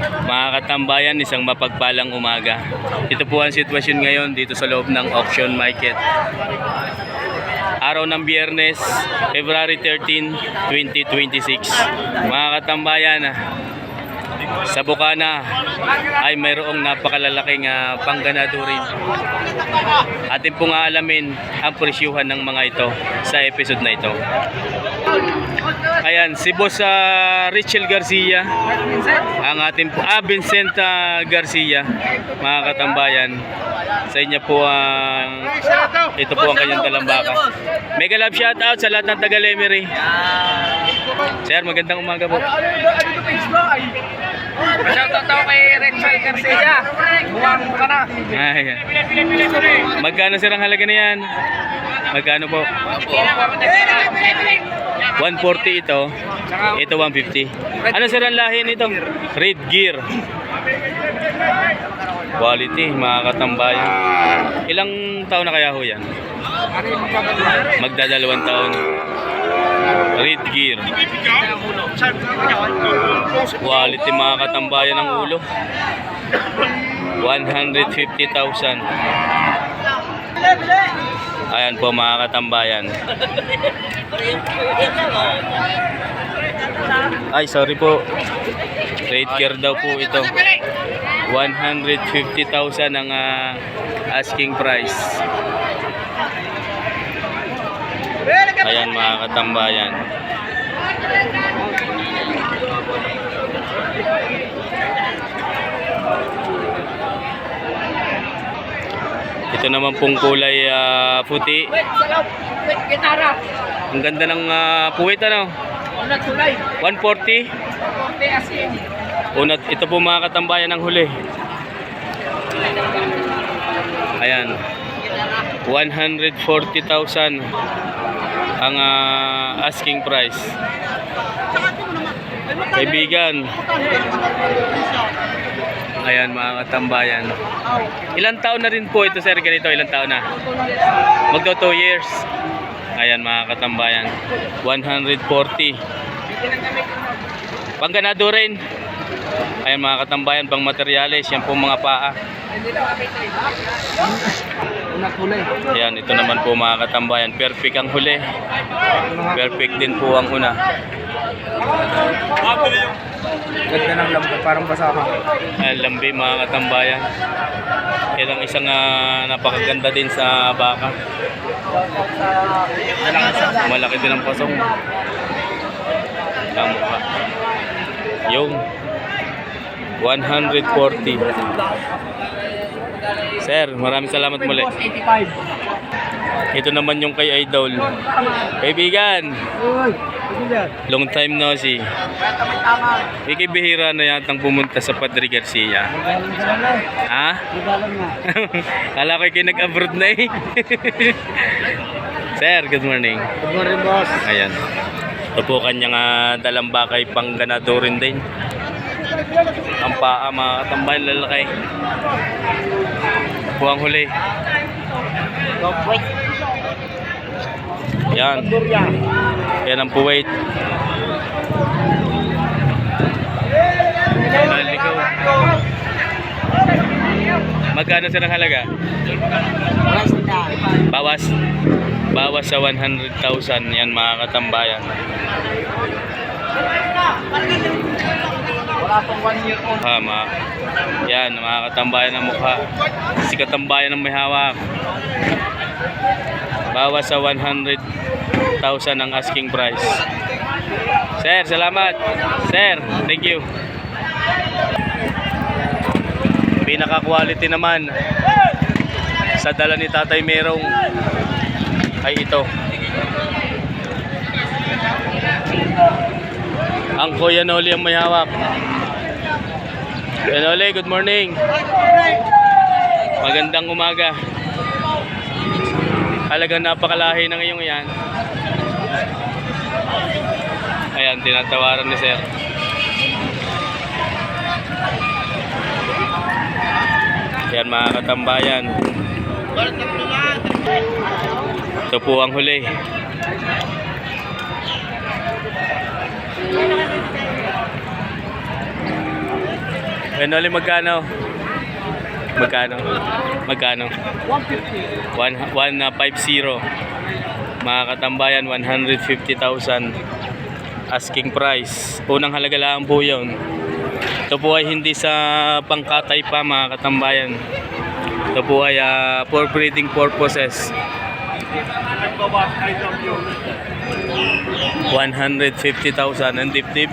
Mga katambayan, isang mapagpalang umaga. Ito po ang sitwasyon ngayon dito sa loob ng auction market. Araw ng Biyernes, February 13, 2026. Mga katambayan, sa Bukana ay mayroong napakalalaking pangganado rin. Atin pong aalamin ang presyuhan ng mga ito sa episode na ito. Ayan, si Boss Richel Garcia, ang ating Vincent Garcia, mga katambayan. Sa inyo po ito po ang kanyang dalambaka. Mega love shout out sa lahat ng taga Lemery. Sir, magandang umaga po. Shoutout ako kay Richel Garcia. Buwang ka na. Ayan. Magkano sir ang halaga na yan? Magkano po? 140 ito. Ito 150. Ano sir ang lahi nito? Red Gear. Quality, mga katambayan. Ilang taon na kaya ho yan? Magdadalawang taon. Red Gear. Quality, mga katambayan ng ulo. 150,000. Ayan po, mga katambayan. Ay, sorry po. Red Gear daw po ito. 150,000 ang asking price. Ayan, mga katambayan. Ito naman pong kulay puti. Ang ganda ng puwit, ano? 140. Unat, ito po, mga katambayan, ng huli. Ayan. 140,000 ang asking price. Kaibigan. Ayan, mga katambayan. Ilang taon na rin po ito, sir? Ganito, ilang taon na? Magto 2 years. Ayan, mga katambayan. 140. Pangganado rin. Ayan, mga katambayan, pang materyales. Yan po mga paa. Ayan, ito naman po, mga katambayan. Perfect ang huli. Perfect din po ang una. Ganda ng lambi, parang basa ka. Ayan, lambi, mga katambayan. Yan ang isang napakaganda din sa baka. Malaki din ang pasong. Ang mukha. Yung 140. Sir, maraming salamat muli. Ito naman yung kay Idol. Kaibigan, long time no see. Ikibihira na yatang pumunta sa Padre Garcia. Ha? Kala ko kayo nag-abroad na eh. Sir, good morning. Good morning, boss. Ayan. Ito po kanyang dalambakay pang ganado rin din. Ang paa, mga katambayan, lalaki. Ito po ang huli. Yan. Yan ang puwait. Malikaw. Magkano sir ang halaga? Bawas. Bawas sa 100,000. Yan, mga katambayan. Wala pang 1 year old. Yan, mga katambayan ng mukha. Si katambayan ng may hawak. Bawas sa 100,000 ang asking price. Sir, salamat. Sir, thank you. Pinaka-quality naman sa dala ni Tatay Merong ay ito. Ang Kuya Noli ang may hawak. Kuya Noli, good morning. Magandang umaga. Halagang napakalahi ng iyong yan. Ayan, tinatawaran ni sir. Yan, mga katambayan. Ito po ang huli. Noli, magkano? Magkano? Magkano? 150. 150. Mga katambayan, 150,000 asking price. Unang halaga lang po yun. Ito po ay hindi sa pangkatay pa, mga katambayan. Ito po ay for breeding purposes. 150,000 ang dip-dip.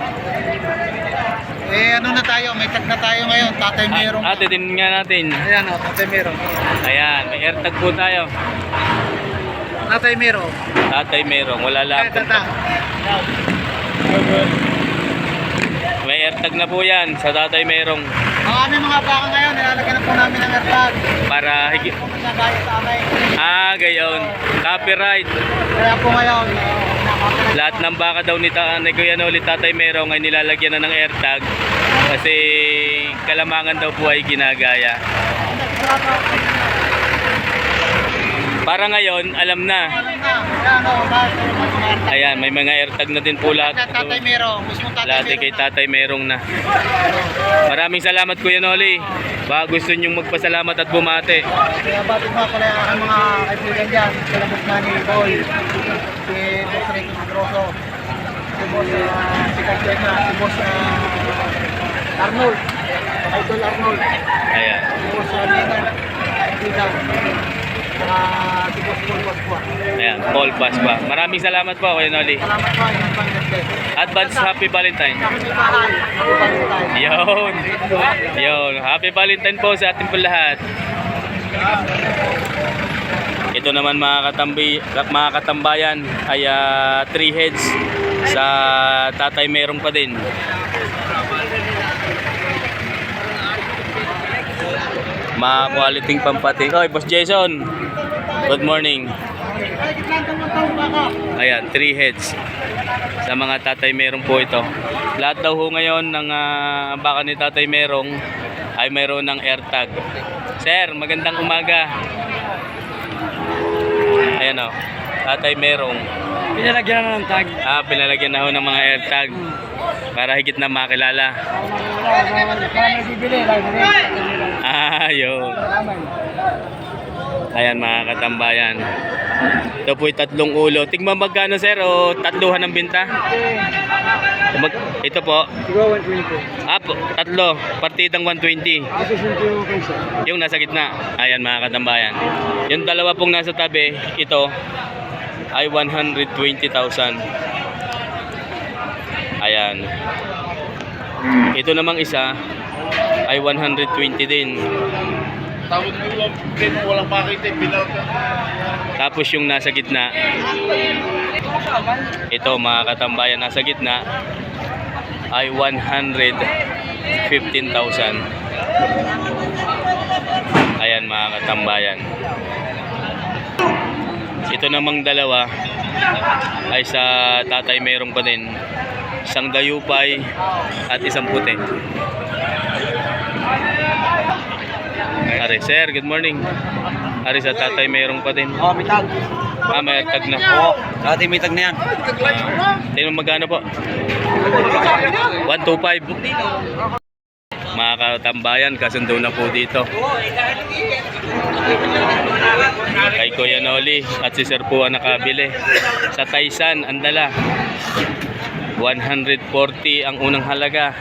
Eh ano na tayo, may tag na tayo ngayon, Tatay Merong. Titingnan nga natin. Ayan o, Tatay Merong. Ayan, may AirTag po tayo. Tatay Merong. Tatay Merong, wala lang. May AirTag na po yan sa Tatay Merong. Ang aming mga baka ngayon, nilalagyan na po namin ng AirTag. Para higit. Kung nagaya sa amin. Gayon. Copyright. Kaya po ngayon, Lahat ng baka daw ni Kuya Noli, Tatay Merong ay nilalagyan na ng AirTag kasi kalamangan daw po ay ginagaya. Para ngayon, alam na. Ayan, may mga AirTag na din po lahat. Tatay Merong, mismo Tatay Lahat Merong. kay Tatay Merong na. Maraming salamat Kuya Noli. Baka gusto nyong magpasalamat at bumate. Kaya batik mga pala ang mga kaibigan dyan, sila Boss Manny Boy, si Boss Rico Pedroso, si Boss si Kajenga, si Boss Arnold, Idol Arnold, Ayan. si Boss Nina, kaibigan, saka si Boss Paul Pascua. Ayan, Paul Pascua. Maraming salamat po Kuya Noli. Salamat po, yung pang-birthday. Advance Happy Valentine. Happy Valentine. Yun. Yun. Happy Valentine po sa ating po lahat. Ito naman mga katambayan ay 3 heads sa Tatay Merong pa din. Mga quality pampating. Oy, Boss Jason. Good morning. Ayan, 3 heads sa mga Tatay Merong po ito. Lahat daw ho ngayon ng baka ni Tatay Merong ay mayroon ng AirTag. Sir, magandang umaga. Ayan o, Tatay Merong. Pinalagyan na ng tag. Pinalagyan na ho ng mga AirTag para higit na makilala. Kaya bibili, Yun. Ayan mga katambayan. Ito po'y 3 ulo. Tingnan magkano sir o 3 ang binta? Ito po. Siguro 120. 3. Partidang 120. Kasi sinti yung pensa. Yung nasa gitna. Ayan mga katambayan. Yung dalawa pong nasa tabi, ito ay 120,000. Ayan. Ito namang isa ay 120 din. Tawag mo lang, walang makita, bilang ka. Tapos yung nasa gitna, ito mga katambayan, nasa gitna ay 115,000. Ayan mga katambayan. Ito namang dalawa ay sa Tatay Merong pa din. Isang dayupay at isang puti. Ari, sir, good morning. Ari, sa Tatay Merong pa din. Oh, may tag. May tag na. Dati may tag na yan. Tingnan magkano po? 125. Mga katambayan, kasundo na po dito. Kay Kuya Noli at si Sir po ang nakabili. Sa Taisan, ang dala. 140 ang unang halaga.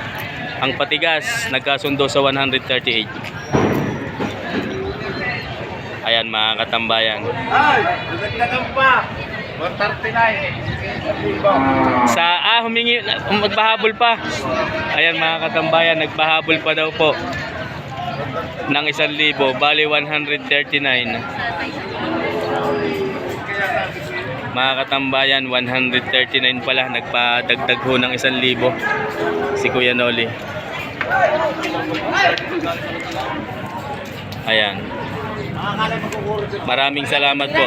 Ang patigas, nagkasundo sa 138. Ayan mga katambayan. Ay, nagdagan pa. 139. Sa humingi, magbahabol pa. Ayan mga katambayan, nagbahabol pa daw po ng 1,000, bali 139. Mga katambayan, 139 pala, nagpadagdag ho ng 1,000 si Kuya Noli. Ayan. Maraming salamat po.